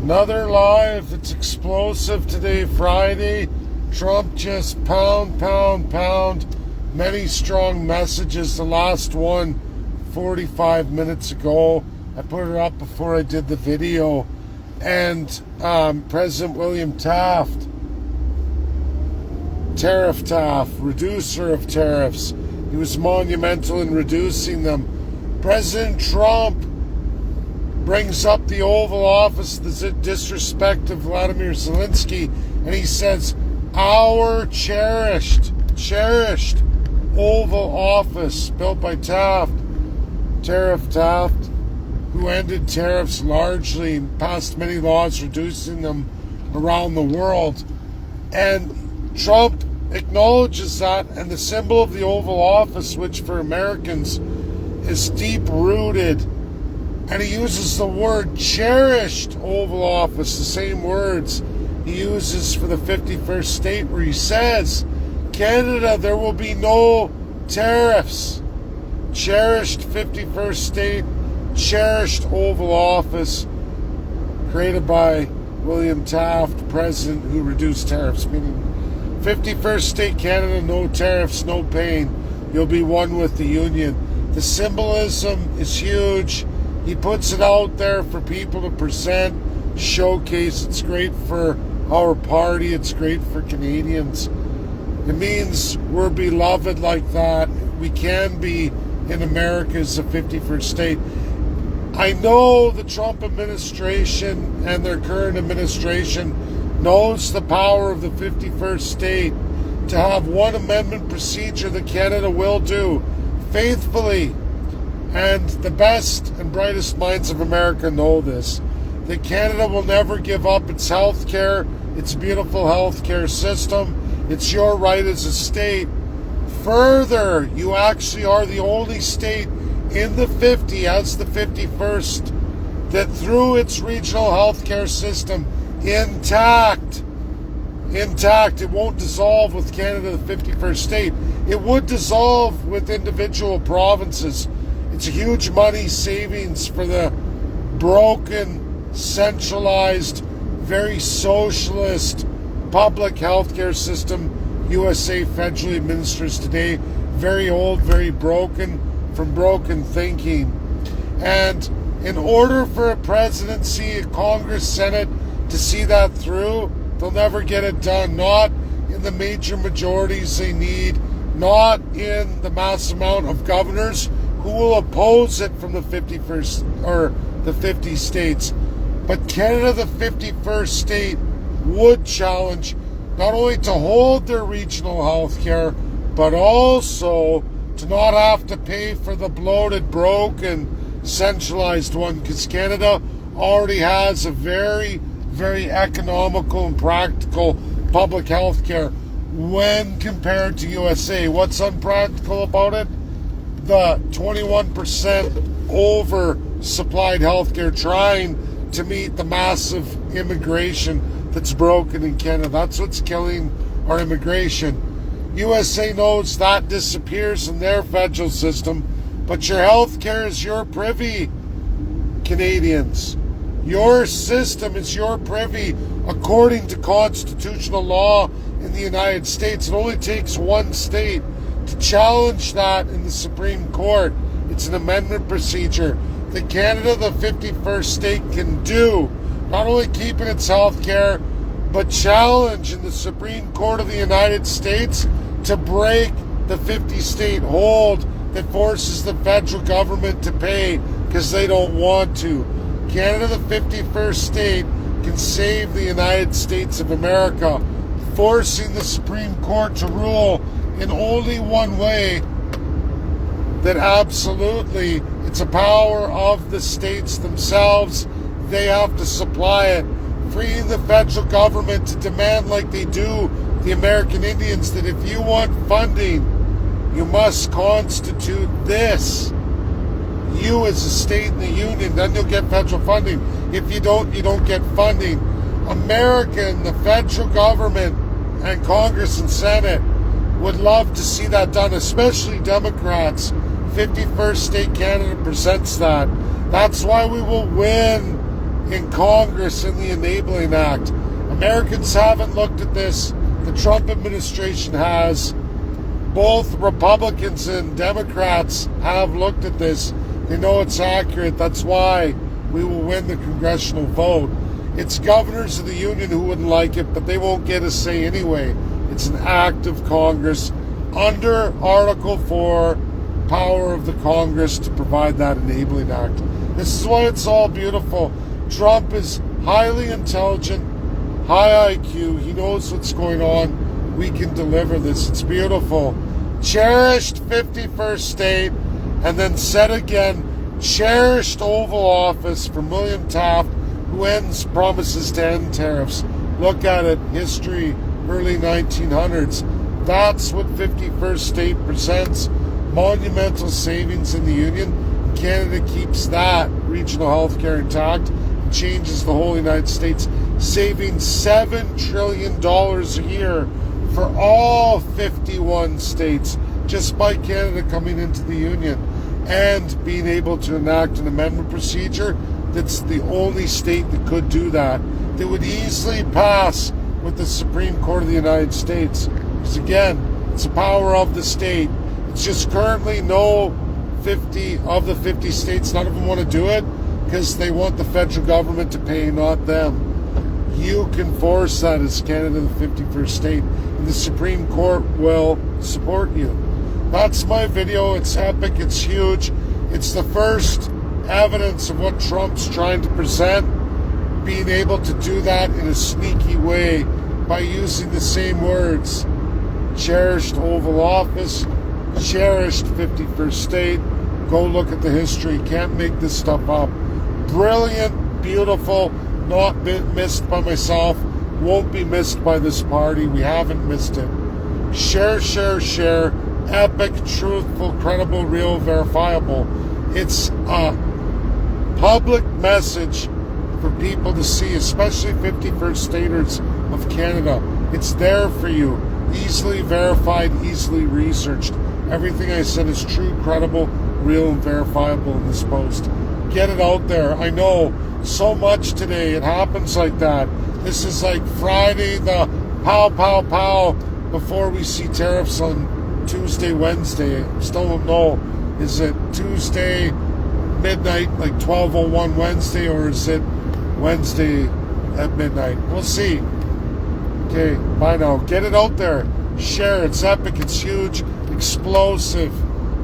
Another live. It's explosive today, Friday. Trump just pound. Many strong messages. The last one 45 minutes ago. I put it up before I did the video. And President William Taft, Tariff Taft, reducer of tariffs. He was monumental in reducing them. President Trump brings up the Oval Office, the disrespect of Vladimir Zelensky, and he says, our cherished Oval Office built by Taft, Tariff Taft, who ended tariffs largely and passed many laws reducing them around the world. And Trump acknowledges that, and the symbol of the Oval Office, which for Americans is deep-rooted, and he uses the word cherished Oval Office, the same words he uses for the 51st state, where he says, Canada, there will be no tariffs. Cherished 51st state, cherished Oval Office, created by William Taft, president who reduced tariffs, meaning 51st state Canada, no tariffs, no pain. You'll be one with the Union. The symbolism is huge. He puts it out there for people to present, showcase. It's great for our party. It's great for Canadians. It means we're beloved like that. We can be in America as a 51st state. I know the Trump administration and their current administration knows the power of the 51st state to have one amendment procedure that Canada will do faithfully. And the best and brightest minds of America know this, that Canada will never give up its health care, its beautiful health care system. It's your right as a state. Further, you actually are the only state in the 50, as the 51st, that through its regional health care system intact, it won't dissolve with Canada, the 51st state. It would dissolve with individual provinces. It's a huge money savings for the broken, centralized, very socialist public healthcare system USA federally administers today. Very old, very broken, from broken thinking. And in order for a presidency, a Congress, Senate to see that through, they'll never get it done. Not in the major majorities they need, not in the mass amount of governors who will oppose it from the 51st or the 50 states. But Canada, the 51st state, would challenge not only to hold their regional health care, but also to not have to pay for the bloated, broken, centralized one, because Canada already has a very, very economical and practical public health care when compared to USA. What's unpractical about it? The 21% oversupplied healthcare, trying to meet the massive immigration that's broken in Canada. That's what's killing our immigration. USA knows that disappears in their federal system, but your healthcare is your privy, Canadians. Your system is your privy according to constitutional law in the United States. It only takes one state to challenge that in the Supreme Court. It's an amendment procedure that Canada, the 51st state, can do. Not only keeping its health care, but challenge in the Supreme Court of the United States to break the 50-state hold that forces the federal government to pay because they don't want to. Canada, the 51st state, can save the United States of America, forcing the Supreme Court to rule in only one way, that absolutely it's a power of the states themselves. They have to supply it, freeing the federal government to demand, like they do the American Indians, that if you want funding, you must constitute this. You as a state in the union, then you'll get federal funding. If you don't, you don't get funding. America and the federal government and Congress and Senate would love to see that done, especially Democrats. 51st state Canada presents that. That's why we will win in Congress in the Enabling Act. Americans haven't looked at this. The Trump administration has. Both Republicans and Democrats have looked at this. They know it's accurate. That's why we will win the congressional vote. It's governors of the union who wouldn't like it, but they won't get a say anyway. It's an act of Congress under Article 4, power of the Congress to provide that Enabling Act. This is why it's all beautiful. Trump is highly intelligent, high IQ. He knows what's going on. We can deliver this. It's beautiful. Cherished 51st state, and then said again, cherished Oval Office for William Taft, who promises to end tariffs. Look at it, history, early 1900s. That's what 51st state presents. Monumental savings in the Union. Canada keeps that regional health care intact and changes the whole United States, saving $7 trillion a year for all 51 states just by Canada coming into the Union and being able to enact an amendment procedure. That's the only state that could do that. That would easily pass with the Supreme Court of the United States. Because again, it's the power of the state. It's just currently no 50 of the 50 states, none of them want to do it because they want the federal government to pay, not them. You can force that as Canada, the 51st state, and the Supreme Court will support you. That's my video. It's epic. It's huge. It's the first evidence of what Trump's trying to present, being able to do that in a sneaky way by using the same words. Cherished Oval Office, cherished 51st state. Go look at the history. Can't make this stuff up. Brilliant, beautiful, not missed by myself, won't be missed by this party. We haven't missed it. Share, share, share. Epic, truthful, credible, real, verifiable. It's a public message for people to see, especially 51st staters of Canada. It's there for you. Easily verified, easily researched. Everything I said is true, credible, real, and verifiable in this post. Get it out there. I know so much today. It happens like that. This is like Friday, the pow, pow, pow, before we see tariffs on Tuesday, Wednesday. Still don't know. Is it Tuesday midnight, like 12:01 Wednesday, or is it Wednesday at midnight? We'll see. Okay, bye now. Get it out there. Share. It's epic. It's huge. Explosive.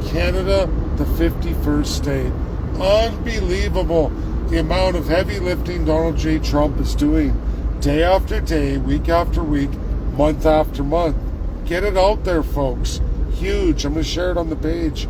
Canada, the 51st state. Unbelievable the amount of heavy lifting Donald J. Trump is doing day after day, week after week, month after month. Get it out there, folks. Huge. I'm going to share it on the page.